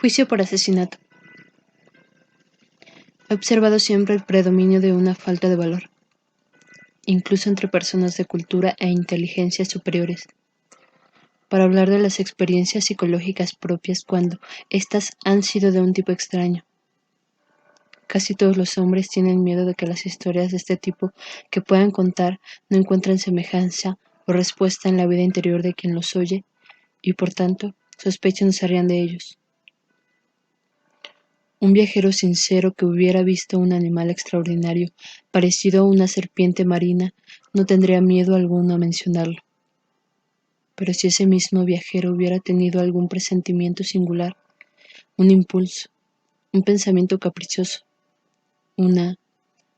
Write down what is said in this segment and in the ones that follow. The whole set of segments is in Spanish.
Juicio por asesinato. He observado siempre el predominio de una falta de valor, incluso entre personas de cultura e inteligencia superiores, para hablar de las experiencias psicológicas propias cuando éstas han sido de un tipo extraño. Casi todos los hombres tienen miedo de que las historias de este tipo que puedan contar no encuentren semejanza o respuesta en la vida interior de quien los oye y por tanto sospechan se rían de ellos. Un viajero sincero que hubiera visto un animal extraordinario, parecido a una serpiente marina, no tendría miedo alguno a mencionarlo. Pero si ese mismo viajero hubiera tenido algún presentimiento singular, un impulso, un pensamiento caprichoso, una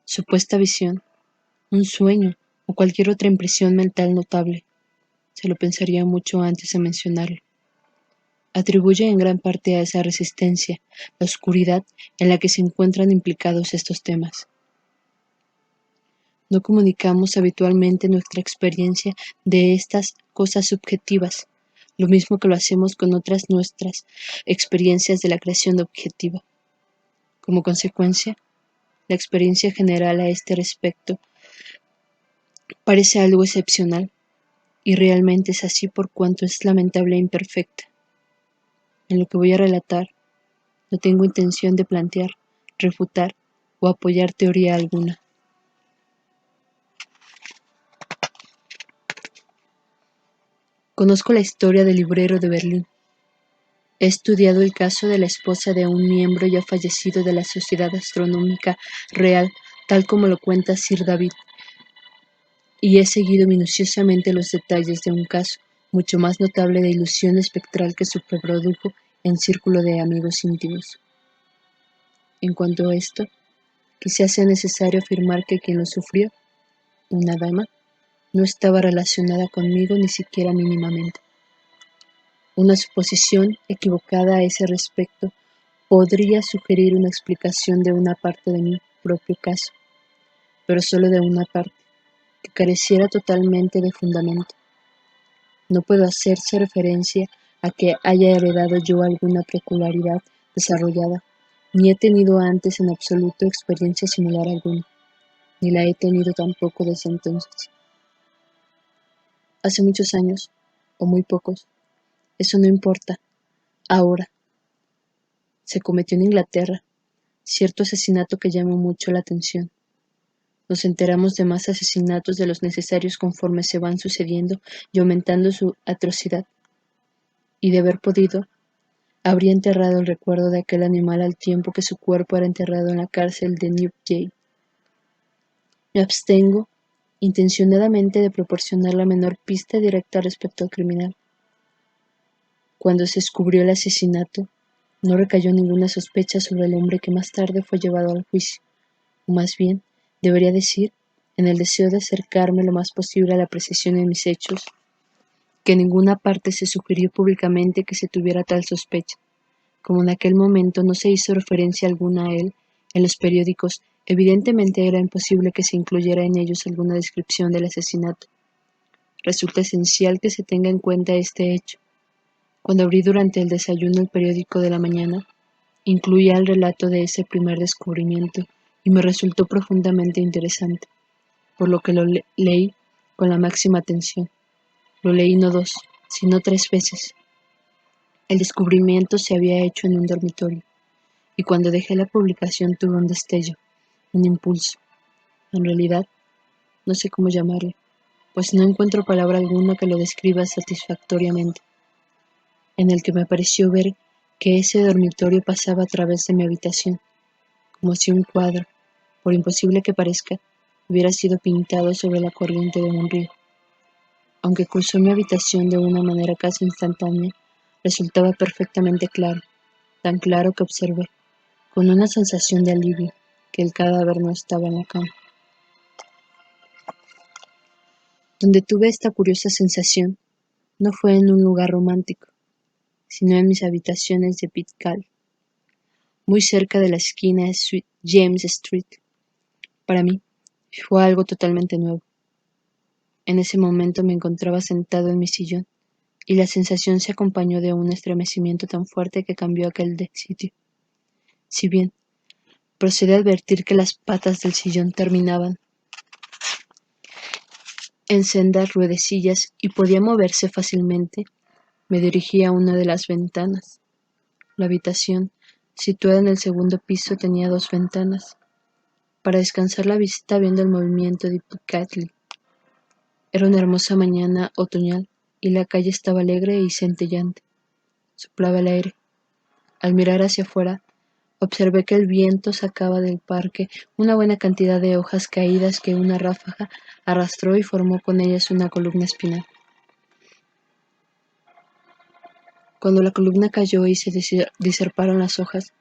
supuesta visión, un sueño o cualquier otra impresión mental notable, se lo pensaría mucho antes de mencionarlo. Atribuye en gran parte a esa resistencia la oscuridad en la que se encuentran implicados estos temas. No comunicamos habitualmente nuestra experiencia de estas cosas subjetivas, lo mismo que lo hacemos con otras nuestras experiencias de la creación objetiva. Como consecuencia, la experiencia general a este respecto parece algo excepcional, y realmente es así por cuanto es lamentable e imperfecta. En lo que voy a relatar, no tengo intención de plantear, refutar o apoyar teoría alguna. Conozco la historia del librero de Berlín. He estudiado el caso de la esposa de un miembro ya fallecido de la Sociedad Astronómica Real, tal como lo cuenta Sir David, y he seguido minuciosamente los detalles de un caso mucho más notable de ilusión espectral que se reprodujo en círculo de amigos íntimos. En cuanto a esto, quizás sea necesario afirmar que quien lo sufrió, una dama, no estaba relacionada conmigo ni siquiera mínimamente. Una suposición equivocada a ese respecto podría sugerir una explicación de una parte de mi propio caso, pero solo de una parte, que careciera totalmente de fundamento. No puedo hacerse referencia a que haya heredado yo alguna peculiaridad desarrollada, ni he tenido antes en absoluto experiencia similar alguna, ni la he tenido tampoco desde entonces. Hace muchos años, o muy pocos, eso no importa, ahora, se cometió en Inglaterra cierto asesinato que llamó mucho la atención. Nos enteramos de más asesinatos de los necesarios conforme se van sucediendo y aumentando su atrocidad. Y de haber podido, habría enterrado el recuerdo de aquel animal al tiempo que su cuerpo era enterrado en la cárcel de Newgate. Me abstengo intencionadamente de proporcionar la menor pista directa respecto al criminal. Cuando se descubrió el asesinato, no recayó ninguna sospecha sobre el hombre que más tarde fue llevado al juicio, o más bien, debería decir, en el deseo de acercarme lo más posible a la precisión de mis hechos, que en ninguna parte se sugirió públicamente que se tuviera tal sospecha. Como en aquel momento no se hizo referencia alguna a él en los periódicos, evidentemente era imposible que se incluyera en ellos alguna descripción del asesinato. Resulta esencial que se tenga en cuenta este hecho. Cuando abrí durante el desayuno el periódico de la mañana, incluía el relato de ese primer descubrimiento y me resultó profundamente interesante, por lo que lo leí con la máxima atención. Lo leí no 2, sino 3 veces. El descubrimiento se había hecho en un dormitorio, y cuando dejé la publicación tuve un destello, un impulso. En realidad, no sé cómo llamarlo, pues no encuentro palabra alguna que lo describa satisfactoriamente, en el que me pareció ver que ese dormitorio pasaba a través de mi habitación, como si un cuadro, por imposible que parezca, hubiera sido pintado sobre la corriente de un río. Aunque cruzó mi habitación de una manera casi instantánea, resultaba perfectamente claro, tan claro que observé, con una sensación de alivio, que el cadáver no estaba en la cama. Donde tuve esta curiosa sensación no fue en un lugar romántico, sino en mis habitaciones de Pitcairn, muy cerca de la esquina de St. James Street. Para mí, fue algo totalmente nuevo. En ese momento me encontraba sentado en mi sillón, y la sensación se acompañó de un estremecimiento tan fuerte que cambió aquel de sitio. Si bien procedí a advertir que las patas del sillón terminaban en sendas ruedecillas y podía moverse fácilmente, me dirigí a una de las ventanas. La habitación, situada en el segundo piso, tenía 2 ventanas, para descansar la vista viendo el movimiento de Piccadilly. Era una hermosa mañana otoñal y la calle estaba alegre y centelleante. Soplaba el aire. Al mirar hacia afuera, observé que el viento sacaba del parque una buena cantidad de hojas caídas que una ráfaga arrastró y formó con ellas una columna espinal. Cuando la columna cayó y se diserparon las hojas,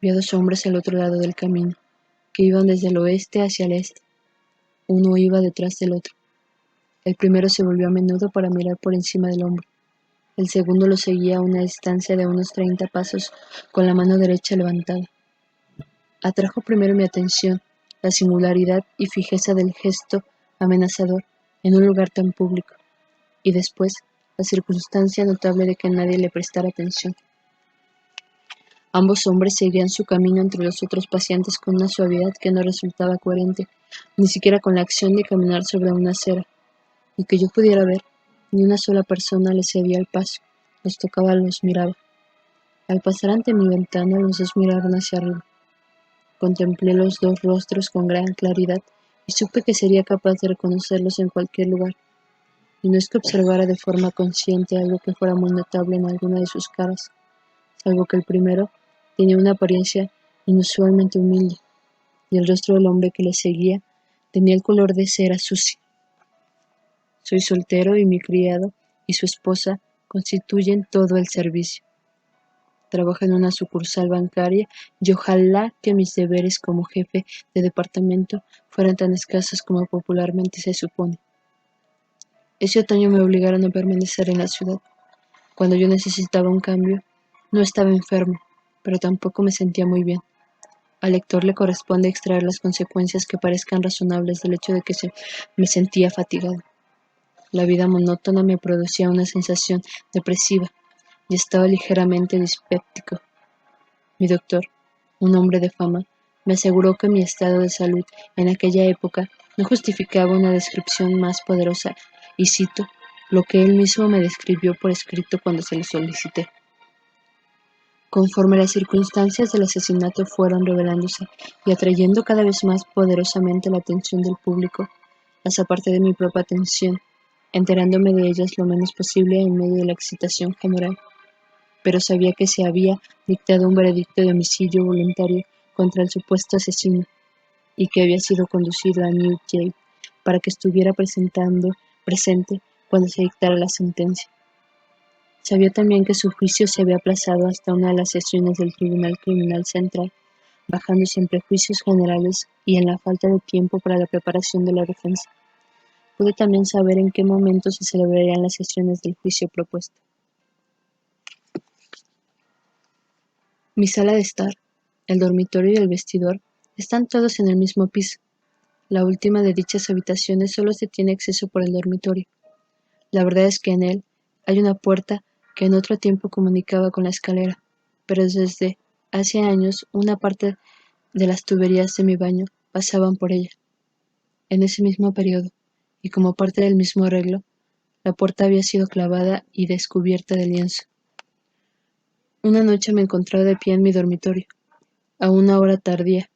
vi a 2 hombres al otro lado del camino, que iban desde el oeste hacia el este. Uno iba detrás del otro. El primero se volvió a menudo para mirar por encima del hombro. El segundo lo seguía a una distancia de unos 30 pasos con la mano derecha levantada. Atrajo primero mi atención la singularidad y fijeza del gesto amenazador en un lugar tan público, y después la circunstancia notable de que nadie le prestara atención. Ambos hombres seguían su camino entre los otros paseantes con una suavidad que no resultaba coherente, ni siquiera con la acción de caminar sobre una acera, y que yo pudiera ver, ni una sola persona les cedía el paso, los tocaba, los miraba. Al pasar ante mi ventana, los 2 miraron hacia arriba. Contemplé los 2 rostros con gran claridad y supe que sería capaz de reconocerlos en cualquier lugar, y no es que observara de forma consciente algo que fuera muy notable en alguna de sus caras, salvo que el primero tenía una apariencia inusualmente humilde, y el rostro del hombre que le seguía tenía el color de cera sucia. Soy soltero y mi criado y su esposa constituyen todo el servicio. Trabajo en una sucursal bancaria y ojalá que mis deberes como jefe de departamento fueran tan escasos como popularmente se supone. Ese otoño me obligaron a permanecer en la ciudad. Cuando yo necesitaba un cambio, no estaba enfermo, pero tampoco me sentía muy bien. Al lector le corresponde extraer las consecuencias que parezcan razonables del hecho de que me sentía fatigado. La vida monótona me producía una sensación depresiva y estaba ligeramente dispéptico. Mi doctor, un hombre de fama, me aseguró que mi estado de salud en aquella época no justificaba una descripción más poderosa, y cito lo que él mismo me describió por escrito cuando se lo solicité. Conforme las circunstancias del asesinato fueron revelándose y atrayendo cada vez más poderosamente la atención del público, las aparté de mi propia atención, enterándome de ellas lo menos posible en medio de la excitación general. Pero sabía que se había dictado un veredicto de homicidio voluntario contra el supuesto asesino y que había sido conducido a Newgate para que estuviera presente cuando se dictara la sentencia. Sabía también que su juicio se había aplazado hasta una de las sesiones del Tribunal Criminal Central, bajándose en prejuicios generales y en la falta de tiempo para la preparación de la defensa. Pude también saber en qué momento se celebrarían las sesiones del juicio propuesto. Mi sala de estar, el dormitorio y el vestidor están todos en el mismo piso. La última de dichas habitaciones solo se tiene acceso por el dormitorio. La verdad es que en él hay una puerta que en otro tiempo comunicaba con la escalera, pero desde hace años una parte de las tuberías de mi baño pasaban por ella. En ese mismo periodo, y como parte del mismo arreglo, la puerta había sido clavada y descubierta de lienzo. Una noche me encontraba de pie en mi dormitorio, a una hora tardía,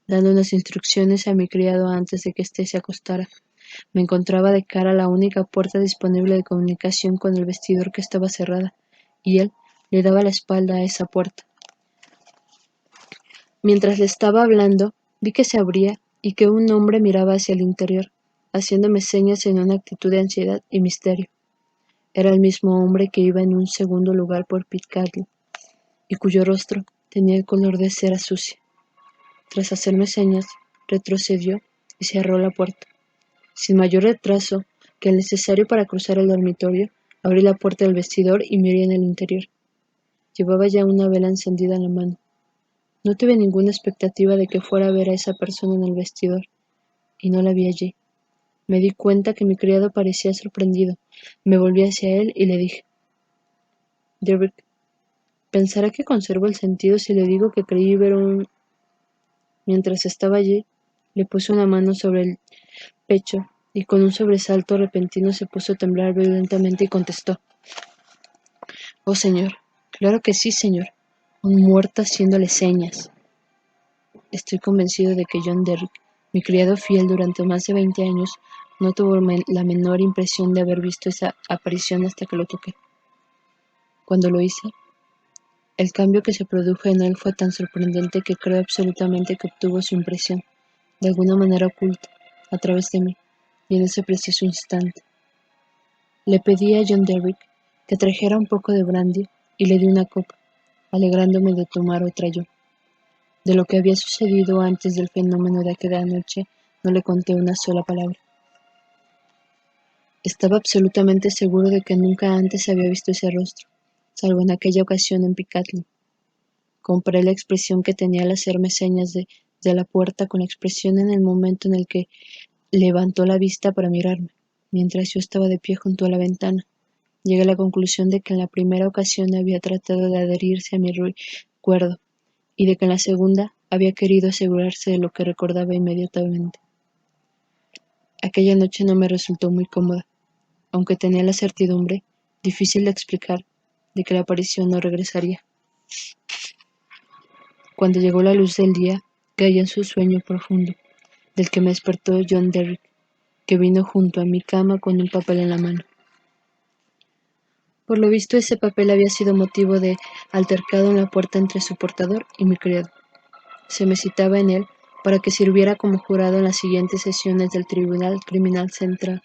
dando unas instrucciones a mi criado antes de que éste se acostara. Me encontraba de cara a la única puerta disponible de comunicación con el vestidor, que estaba cerrada, y él le daba la espalda a esa puerta. Mientras le estaba hablando, vi que se abría y que un hombre miraba hacia el interior, haciéndome señas en una actitud de ansiedad y misterio. Era el mismo hombre que iba en un segundo lugar por Piccadilly, y cuyo rostro tenía el color de cera sucia. Tras hacerme señas, retrocedió y cerró la puerta. Sin mayor retraso que el necesario para cruzar el dormitorio, abrí la puerta del vestidor y miré en el interior. Llevaba ya una vela encendida en la mano. No tuve ninguna expectativa de que fuera a ver a esa persona en el vestidor, y no la vi allí. Me di cuenta que mi criado parecía sorprendido. Me volví hacia él y le dije: Derrick pensará que conservo el sentido si le digo que creí ver un... Mientras estaba allí, le puse una mano sobre el pecho y con un sobresalto repentino se puso a temblar violentamente y contestó: «Oh, señor, claro que sí, señor, un muerto haciéndole señas». Estoy convencido de que John Derrick, mi criado fiel durante más de 20 años, no tuvo la menor impresión de haber visto esa aparición hasta que lo toqué. Cuando lo hice, el cambio que se produjo en él fue tan sorprendente que creo absolutamente que obtuvo su impresión, de alguna manera oculta, a través de mí, y en ese preciso instante. Le pedí a John Derrick que trajera un poco de brandy y le di una copa, alegrándome de tomar otra yo. De lo que había sucedido antes del fenómeno de aquella noche no le conté una sola palabra. Estaba absolutamente seguro de que nunca antes había visto ese rostro, salvo en aquella ocasión en Piccadilly. Comparé la expresión que tenía al hacerme señas de la puerta con la expresión en el momento en el que levantó la vista para mirarme, mientras yo estaba de pie junto a la ventana. Llegué a la conclusión de que en la primera ocasión había tratado de adherirse a mi recuerdo y de que en la segunda había querido asegurarse de lo que recordaba inmediatamente. Aquella noche no me resultó muy cómoda, aunque tenía la certidumbre, difícil de explicar, de que la aparición no regresaría. Cuando llegó la luz del día, caí en su sueño profundo, del que me despertó John Derrick, que vino junto a mi cama con un papel en la mano. Por lo visto, ese papel había sido motivo de altercado en la puerta entre su portador y mi criado. Se me citaba en él para que sirviera como jurado en las siguientes sesiones del Tribunal Criminal Central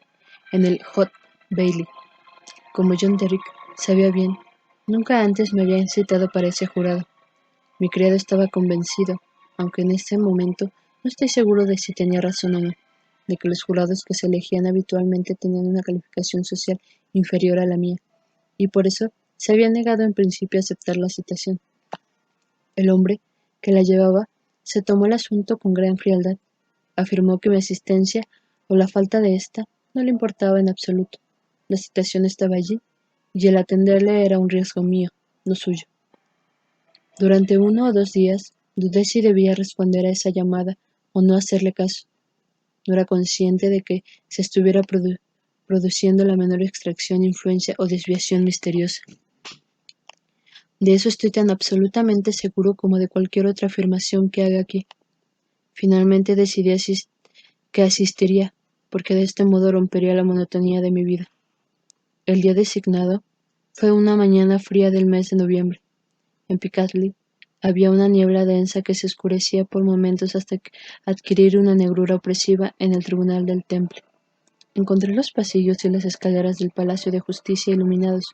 en el Hot Bailey. Como John Derrick sabía bien, nunca antes me había citado para ese jurado. Mi criado estaba convencido, aunque en este momento no estoy seguro de si tenía razón o no, de que los jurados que se elegían habitualmente tenían una calificación social inferior a la mía, y por eso se había negado en principio a aceptar la citación. El hombre que la llevaba se tomó el asunto con gran frialdad. Afirmó que mi asistencia, o la falta de esta, no le importaba en absoluto. La citación estaba allí, y el atenderle era un riesgo mío, no suyo. Durante 1 o 2 días dudé si debía responder a esa llamada o no hacerle caso. No era consciente de que se estuviera produciendo la menor extracción, influencia o desviación misteriosa. De eso estoy tan absolutamente seguro como de cualquier otra afirmación que haga aquí. Finalmente decidí que asistiría, porque de este modo rompería la monotonía de mi vida. El día designado fue una mañana fría del mes de noviembre. En Piccadilly había una niebla densa que se oscurecía por momentos hasta adquirir una negrura opresiva en el tribunal del Temple. Encontré los pasillos y las escaleras del Palacio de Justicia iluminados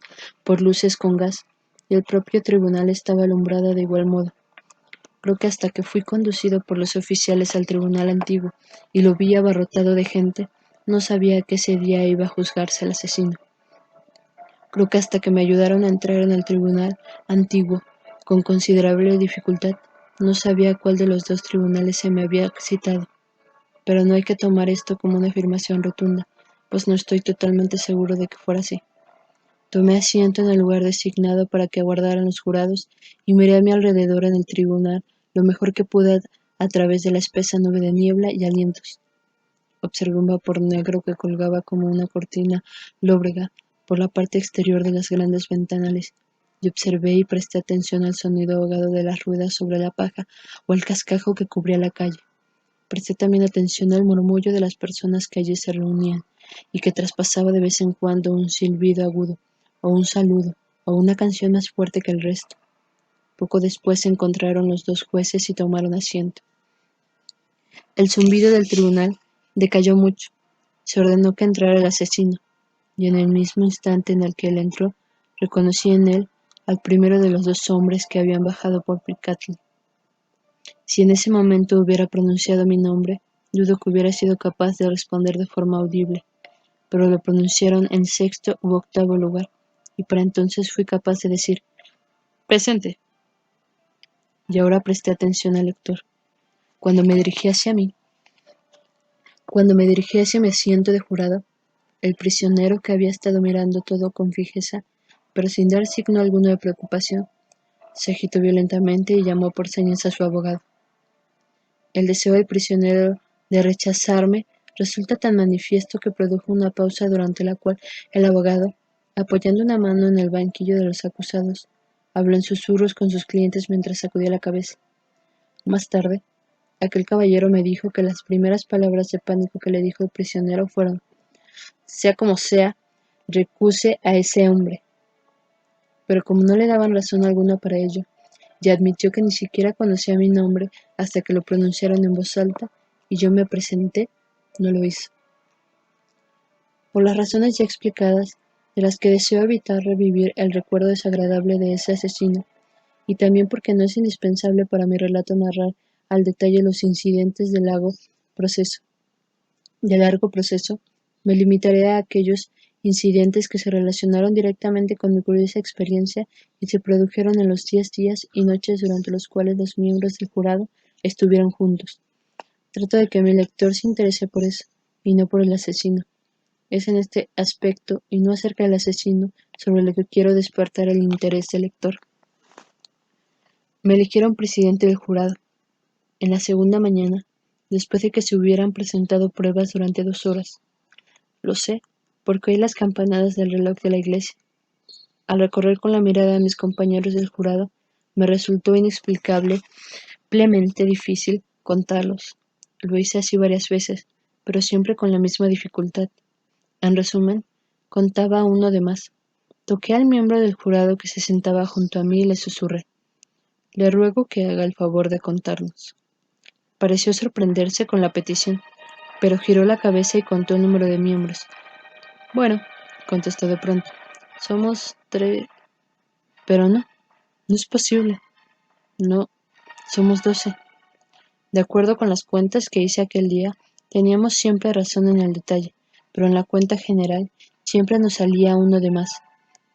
por luces con gas, y el propio tribunal estaba alumbrado de igual modo. Creo que hasta que fui conducido por los oficiales al tribunal antiguo y lo vi abarrotado de gente, no sabía que ese día iba a juzgarse al asesino. Creo que hasta que me ayudaron a entrar en el tribunal antiguo, con considerable dificultad, no sabía cuál de los dos tribunales se me había citado. Pero no hay que tomar esto como una afirmación rotunda, pues no estoy totalmente seguro de que fuera así. Tomé asiento en el lugar designado para que aguardaran los jurados y miré a mi alrededor en el tribunal lo mejor que pude a través de la espesa nube de niebla y alientos. Observé un vapor negro que colgaba como una cortina lóbrega por la parte exterior de las grandes ventanales, y observé y presté atención al sonido ahogado de las ruedas sobre la paja o al cascajo que cubría la calle. Presté también atención al murmullo de las personas que allí se reunían y que traspasaba de vez en cuando un silbido agudo, o un saludo, o una canción más fuerte que el resto. Poco después se encontraron los dos jueces y tomaron asiento. El zumbido del tribunal decayó mucho. Se ordenó que entrara el asesino, y en el mismo instante en el que él entró, reconocí en él al primero de los dos hombres que habían bajado por Piccadilly. Si en ese momento hubiera pronunciado mi nombre, dudo que hubiera sido capaz de responder de forma audible, pero lo pronunciaron en sexto u octavo lugar, y para entonces fui capaz de decir «presente». Y ahora presté atención al lector. Cuando me dirigí hacia mi asiento de jurado, el prisionero, que había estado mirando todo con fijeza, pero sin dar signo alguno de preocupación. Se agitó violentamente y llamó por señas a su abogado. El deseo del prisionero de rechazarme resulta tan manifiesto que produjo una pausa durante la cual el abogado, apoyando una mano en el banquillo de los acusados, habló en susurros con sus clientes mientras sacudía la cabeza. Más tarde, aquel caballero me dijo que las primeras palabras de pánico que le dijo el prisionero fueron: sea como sea, recuse a ese hombre. Pero como no le daban razón alguna para ello, y admitió que ni siquiera conocía mi nombre hasta que lo pronunciaron en voz alta y yo me presenté, no lo hizo. Por las razones ya explicadas, de las que deseo evitar revivir el recuerdo desagradable de ese asesino, y también porque no es indispensable para mi relato narrar al detalle los incidentes del largo proceso, me limitaré a aquellos incidentes que se relacionaron directamente con mi curiosa experiencia y se produjeron en los 10 días y noches durante los cuales los miembros del jurado estuvieron juntos. Trato de que mi lector se interese por eso, y no por el asesino. Es en este aspecto, y no acerca del asesino, sobre lo que quiero despertar el interés del lector. Me eligieron presidente del jurado. En la segunda mañana, después de que se hubieran presentado pruebas durante 2 horas. Lo sé, porque oí las campanadas del reloj de la iglesia. Al recorrer con la mirada a mis compañeros del jurado, me resultó inexplicablemente difícil contarlos. Lo hice así varias veces, pero siempre con la misma dificultad. En resumen, contaba uno de más. Toqué al miembro del jurado que se sentaba junto a mí y le susurré: le ruego que haga el favor de contarnos. Pareció sorprenderse con la petición, pero giró la cabeza y contó el número de miembros. Bueno, contestó de pronto, somos 3, pero no es posible. No, somos 12. De acuerdo con las cuentas que hice aquel día, teníamos siempre razón en el detalle, pero en la cuenta general siempre nos salía uno de más.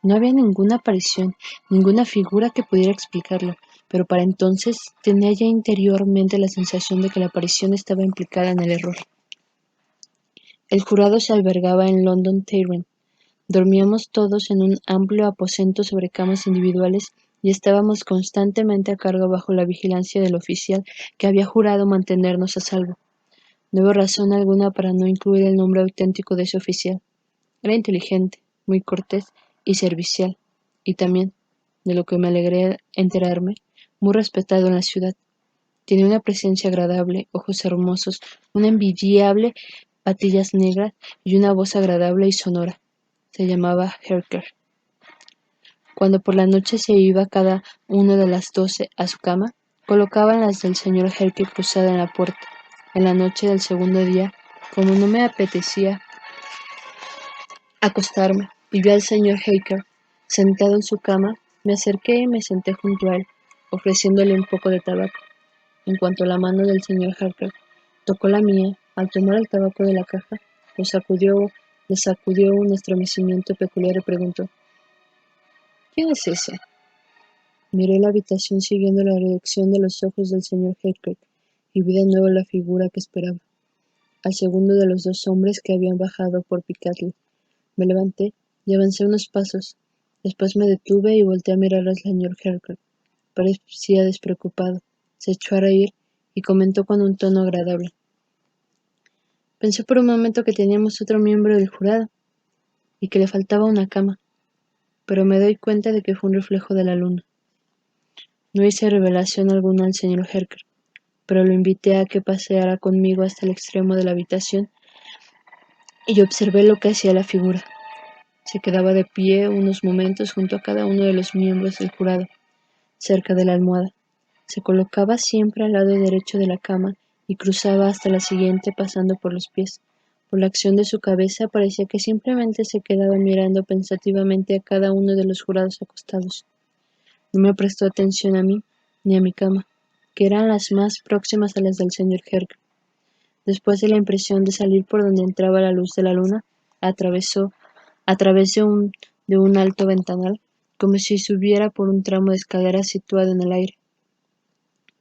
No había ninguna aparición, ninguna figura que pudiera explicarlo, pero para entonces tenía ya interiormente la sensación de que la aparición estaba implicada en el error. El jurado se albergaba en London Tavern. Dormíamos todos en un amplio aposento sobre camas individuales y estábamos constantemente a cargo bajo la vigilancia del oficial que había jurado mantenernos a salvo. No hubo razón alguna para no incluir el nombre auténtico de ese oficial. Era inteligente, muy cortés y servicial, y también, de lo que me alegré enterarme, muy respetado en la ciudad. Tenía una presencia agradable, ojos hermosos, una envidiable patillas negras y una voz agradable y sonora. Se llamaba Harker. Cuando por la noche se iba cada uno de las 12 a su cama, colocaban las del señor Harker cruzada en la puerta. En la noche del segundo día, como no me apetecía acostarme y vi al señor Harker sentado en su cama, me acerqué y me senté junto a él, ofreciéndole un poco de tabaco. En cuanto la mano del señor Harker tocó la mía, al tomar el tabaco de la caja, le sacudió un estremecimiento peculiar y preguntó: ¿quién es ese? Miré la habitación siguiendo la dirección de los ojos del señor Heathcliff y vi de nuevo la figura que esperaba, al segundo de los 2 hombres que habían bajado por Piccadilly. Me levanté y avancé unos pasos. Después me detuve y volteé a mirar al señor Heathcliff. Parecía despreocupado. Se echó a reír y comentó con un tono agradable: pensé por un momento que teníamos otro miembro del jurado y que le faltaba una cama, pero me doy cuenta de que fue un reflejo de la luna. No hice revelación alguna al señor Herker, pero lo invité a que paseara conmigo hasta el extremo de la habitación y observé lo que hacía la figura. Se quedaba de pie unos momentos junto a cada uno de los miembros del jurado, cerca de la almohada. Se colocaba siempre al lado derecho de la cama y cruzaba hasta la siguiente pasando por los pies. Por la acción de su cabeza parecía que simplemente se quedaba mirando pensativamente a cada uno de los jurados acostados. No me prestó atención a mí ni a mi cama, que eran las más próximas a las del señor Herker. Después de la impresión de salir por donde entraba la luz de la luna, atravesó, a través de un alto ventanal, como si subiera por un tramo de escalera situado en el aire.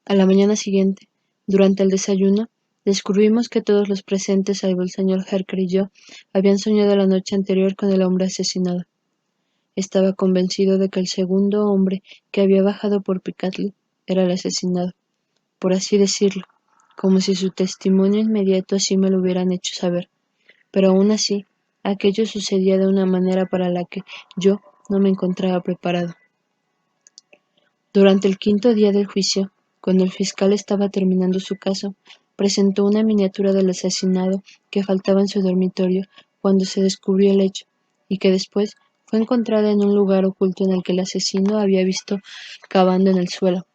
A la mañana siguiente, durante el desayuno, descubrimos que todos los presentes, salvo el señor Herker y yo, habían soñado la noche anterior con el hombre asesinado. Estaba convencido de que el segundo hombre que había bajado por Piccadilly era el asesinado, por así decirlo, como si su testimonio inmediato así me lo hubieran hecho saber. Pero aún así, aquello sucedía de una manera para la que yo no me encontraba preparado. Durante el quinto día del juicio, cuando el fiscal estaba terminando su caso, presentó una miniatura del asesinado que faltaba en su dormitorio cuando se descubrió el hecho, y que después fue encontrada en un lugar oculto en el que el asesino había visto cavando en el suelo.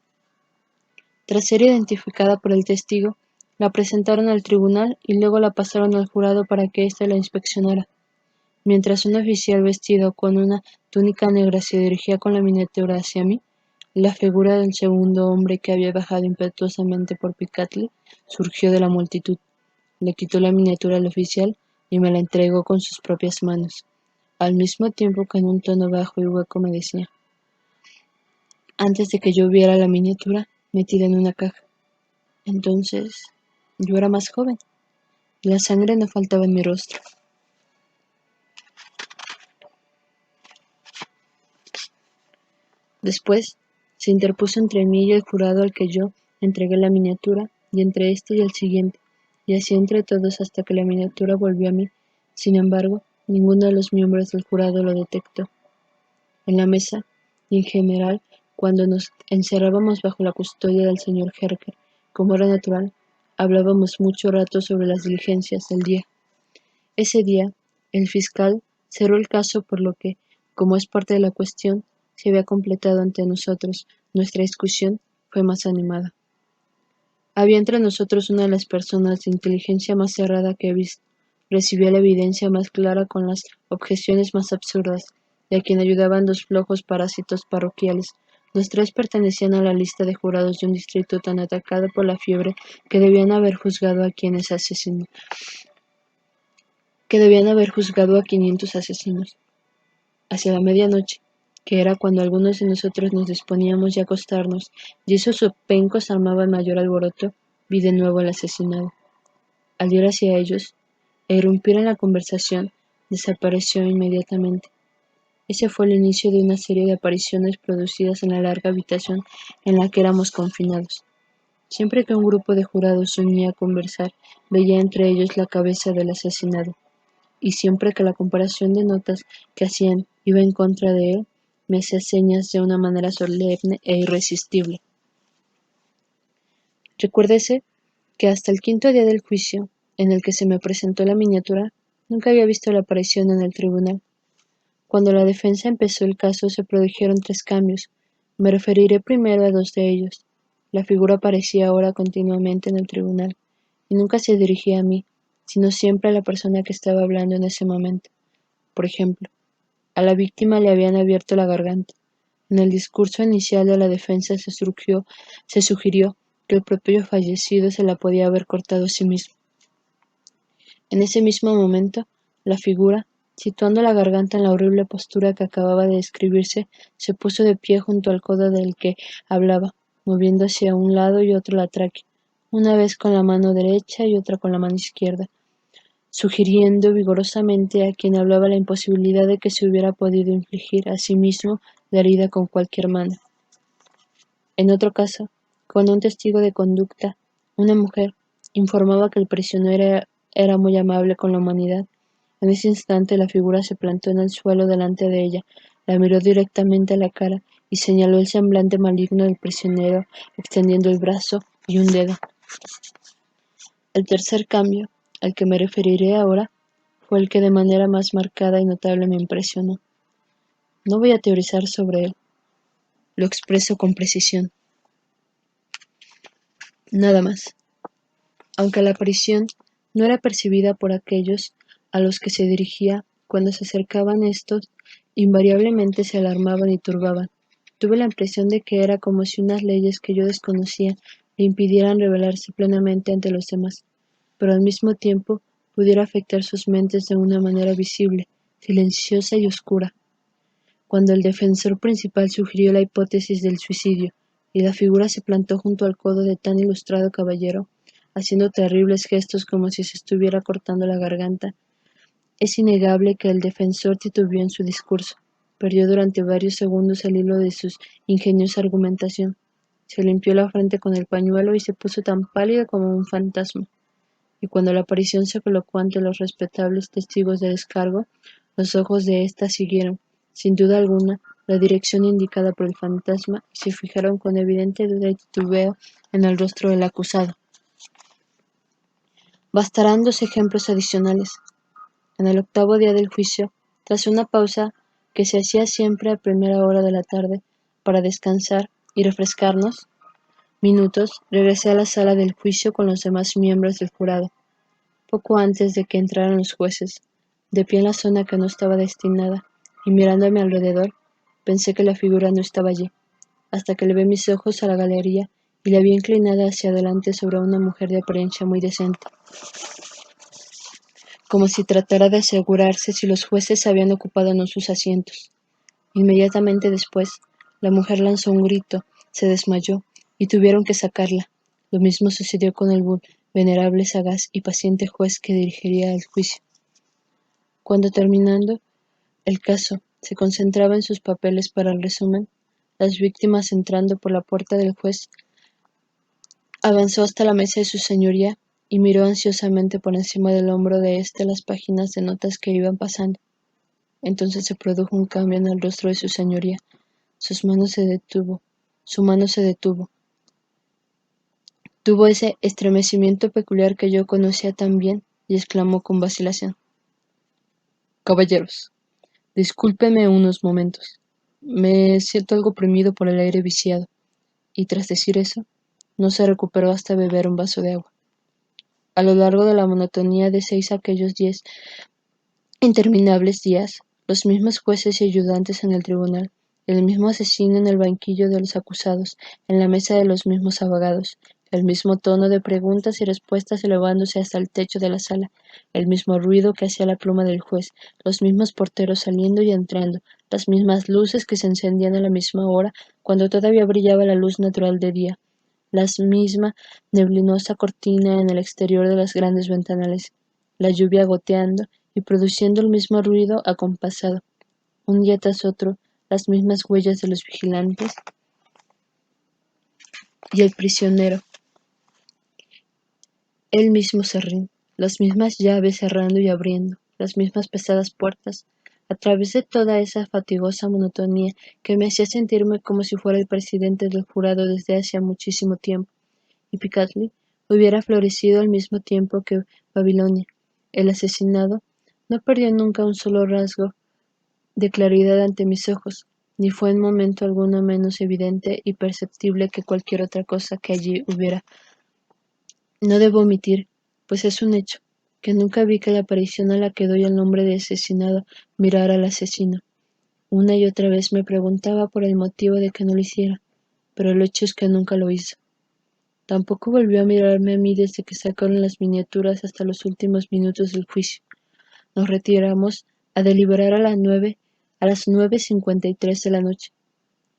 Tras ser identificada por el testigo, la presentaron al tribunal y luego la pasaron al jurado para que éste la inspeccionara. Mientras un oficial vestido con una túnica negra se dirigía con la miniatura hacia mí, la figura del segundo hombre que había bajado impetuosamente por Piccadilly surgió de la multitud, le quitó la miniatura al oficial y me la entregó con sus propias manos, al mismo tiempo que en un tono bajo y hueco me decía, antes de que yo viera la miniatura metida en una caja. Entonces, yo era más joven, y la sangre no faltaba en mi rostro. Después, se interpuso entre mí y el jurado al que yo entregué la miniatura, y entre este y el siguiente, y así entre todos hasta que la miniatura volvió a mí. Sin embargo, ninguno de los miembros del jurado lo detectó. En la mesa, y en general, cuando nos encerrábamos bajo la custodia del señor Herker, como era natural, hablábamos mucho rato sobre las diligencias del día. Ese día, el fiscal cerró el caso por lo que, como es parte de la cuestión, se había completado ante nosotros. Nuestra discusión fue más animada. Había entre nosotros una de las personas de inteligencia más cerrada que he visto. Recibió la evidencia más clara con las objeciones más absurdas, y a quien ayudaban dos flojos parásitos parroquiales. Los tres pertenecían a la lista de jurados de un distrito tan atacado por la fiebre que debían haber juzgado a quienes asesinó, que debían haber juzgado a 500 asesinos. Hacia la medianoche, que era cuando algunos de nosotros nos disponíamos ya a acostarnos, y esos sopencos armaban mayor alboroto, vi de nuevo al asesinado. Al ir hacia ellos, e irrumpir en la conversación, desapareció inmediatamente. Ese fue el inicio de una serie de apariciones producidas en la larga habitación en la que éramos confinados. Siempre que un grupo de jurados se unía a conversar, veía entre ellos la cabeza del asesinado, y siempre que la comparación de notas que hacían iba en contra de él, me hacía señas de una manera solemne e irresistible. Recuérdese que hasta el quinto día del juicio, en el que se me presentó la miniatura, nunca había visto la aparición en el tribunal. Cuando la defensa empezó el caso se produjeron 3 cambios. Me referiré primero a 2 de ellos. La figura aparecía ahora continuamente en el tribunal, y nunca se dirigía a mí, sino siempre a la persona que estaba hablando en ese momento. Por ejemplo, a la víctima le habían abierto la garganta. En el discurso inicial de la defensa se sugirió que el propio fallecido se la podía haber cortado a sí mismo. En ese mismo momento, la figura, situando la garganta en la horrible postura que acababa de describirse, se puso de pie junto al codo del que hablaba, moviendo hacia un lado y otro la tráquea, una vez con la mano derecha y otra con la mano izquierda, sugiriendo vigorosamente a quien hablaba la imposibilidad de que se hubiera podido infligir a sí mismo la herida con cualquier mano. En otro caso, cuando un testigo de conducta, una mujer, informaba que el prisionero era muy amable con la humanidad, en ese instante la figura se plantó en el suelo delante de ella, la miró directamente a la cara y señaló el semblante maligno del prisionero, extendiendo el brazo y un dedo. El tercer cambio, al que me referiré ahora, fue el que de manera más marcada y notable me impresionó. No voy a teorizar sobre él, lo expreso con precisión. Nada más. Aunque la aparición no era percibida por aquellos a los que se dirigía, cuando se acercaban estos, invariablemente se alarmaban y turbaban. Tuve la impresión de que era como si unas leyes que yo desconocía le impidieran revelarse plenamente ante los demás, pero al mismo tiempo pudiera afectar sus mentes de una manera visible, silenciosa y oscura. Cuando el defensor principal sugirió la hipótesis del suicidio, y la figura se plantó junto al codo de tan ilustrado caballero, haciendo terribles gestos como si se estuviera cortando la garganta, es innegable que el defensor titubeó en su discurso. Perdió durante varios segundos el hilo de su ingeniosa argumentación. Se limpió la frente con el pañuelo y se puso tan pálida como un fantasma. Y cuando la aparición se colocó ante los respetables testigos del descargo, los ojos de ésta siguieron, sin duda alguna, la dirección indicada por el fantasma y se fijaron con evidente duda y titubeo en el rostro del acusado. Bastarán 2 ejemplos adicionales. En el 8º día del juicio, tras una pausa que se hacía siempre a primera hora de la tarde para descansar y refrescarnos minutos, regresé a la sala del juicio con los demás miembros del jurado, poco antes de que entraran los jueces. De pie en la zona que no estaba destinada, y mirando a mi alrededor, pensé que la figura no estaba allí, hasta que levé mis ojos a la galería y la vi inclinada hacia adelante sobre una mujer de apariencia muy decente, como si tratara de asegurarse si los jueces habían ocupado o no sus asientos. Inmediatamente después, la mujer lanzó un grito, se desmayó, y tuvieron que sacarla. Lo mismo sucedió con el venerable, sagaz y paciente juez que dirigiría el juicio. Cuando terminando el caso se concentraba en sus papeles para el resumen, las víctimas entrando por la puerta del juez, avanzó hasta la mesa de su señoría y miró ansiosamente por encima del hombro de éste las páginas de notas que iban pasando. Entonces se produjo un cambio en el rostro de su señoría. Su mano se detuvo. Tuvo ese estremecimiento peculiar que yo conocía tan bien y exclamó con vacilación: Caballeros, discúlpenme unos momentos. Me siento algo oprimido por el aire viciado. Y tras decir eso, no se recuperó hasta beber un vaso de agua. A lo largo de la monotonía de 6 aquellos 10 interminables días, los mismos jueces y ayudantes en el tribunal, el mismo asesino en el banquillo de los acusados, en la mesa de los mismos abogados, el mismo tono de preguntas y respuestas elevándose hasta el techo de la sala, el mismo ruido que hacía la pluma del juez, los mismos porteros saliendo y entrando, las mismas luces que se encendían a la misma hora cuando todavía brillaba la luz natural de día, la misma neblinosa cortina en el exterior de las grandes ventanales, la lluvia goteando y produciendo el mismo ruido acompasado. Un día tras otro, las mismas huellas de los vigilantes y el prisionero, el mismo serrín, las mismas llaves cerrando y abriendo, las mismas pesadas puertas. A través de toda esa fatigosa monotonía que me hacía sentirme como si fuera el presidente del jurado desde hacía muchísimo tiempo, y Piccadilly hubiera florecido al mismo tiempo que Babilonia. El asesinado no perdió nunca un solo rasgo de claridad ante mis ojos, ni fue en momento alguno menos evidente y perceptible que cualquier otra cosa que allí hubiera. No debo omitir, pues es un hecho, que nunca vi que la aparición a la que doy el nombre de asesinado mirara al asesino. Una y otra vez me preguntaba por el motivo de que no lo hiciera, pero el hecho es que nunca lo hizo. Tampoco volvió a mirarme a mí desde que sacaron las miniaturas hasta los últimos minutos del juicio. Nos retiramos a deliberar a las 9:53 de la noche.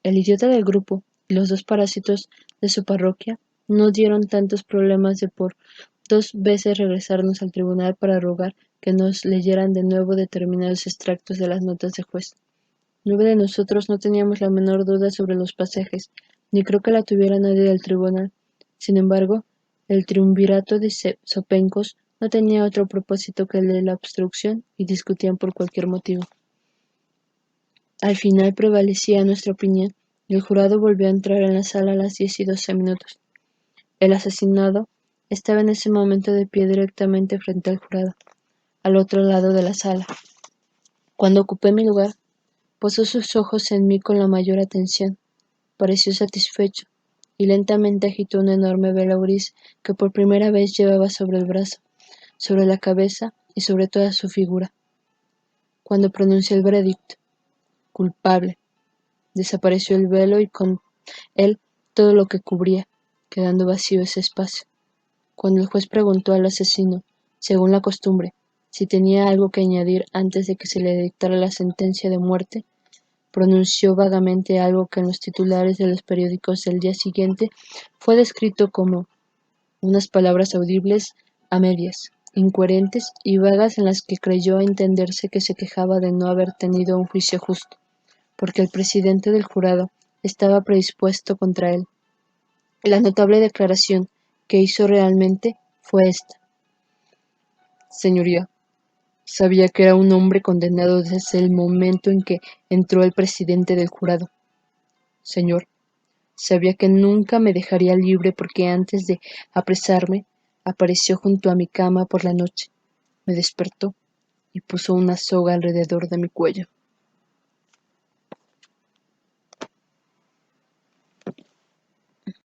El idiota del grupo y los 2 parásitos de su parroquia no dieron tantos problemas de por 2 veces regresarnos al tribunal para rogar que nos leyeran de nuevo determinados extractos de las notas de juez. 9 de nosotros no teníamos la menor duda sobre los pasajes, ni creo que la tuviera nadie del tribunal. Sin embargo, el triunvirato de zopencos no tenía otro propósito que el de la obstrucción y discutían por cualquier motivo. Al final prevalecía nuestra opinión y el jurado volvió a entrar en la sala a las 10:12. El asesinado estaba en ese momento de pie directamente frente al jurado, al otro lado de la sala. Cuando ocupé mi lugar, posó sus ojos en mí con la mayor atención. Pareció satisfecho y lentamente agitó una enorme vela gris que por primera vez llevaba sobre el brazo, sobre la cabeza y sobre toda su figura. Cuando pronunció el veredicto, culpable, desapareció el velo y con él todo lo que cubría, quedando vacío ese espacio. Cuando el juez preguntó al asesino, según la costumbre, si tenía algo que añadir antes de que se le dictara la sentencia de muerte, pronunció vagamente algo que en los titulares de los periódicos del día siguiente fue descrito como unas palabras audibles a medias, incoherentes y vagas en las que creyó entenderse que se quejaba de no haber tenido un juicio justo. porque el presidente del jurado estaba predispuesto contra él. La notable declaración que hizo realmente fue esta: Señoría, sabía que era un hombre condenado desde el momento en que entró el presidente del jurado. Señor, sabía que nunca me dejaría libre porque antes de apresarme, apareció junto a mi cama por la noche, me despertó y puso una soga alrededor de mi cuello.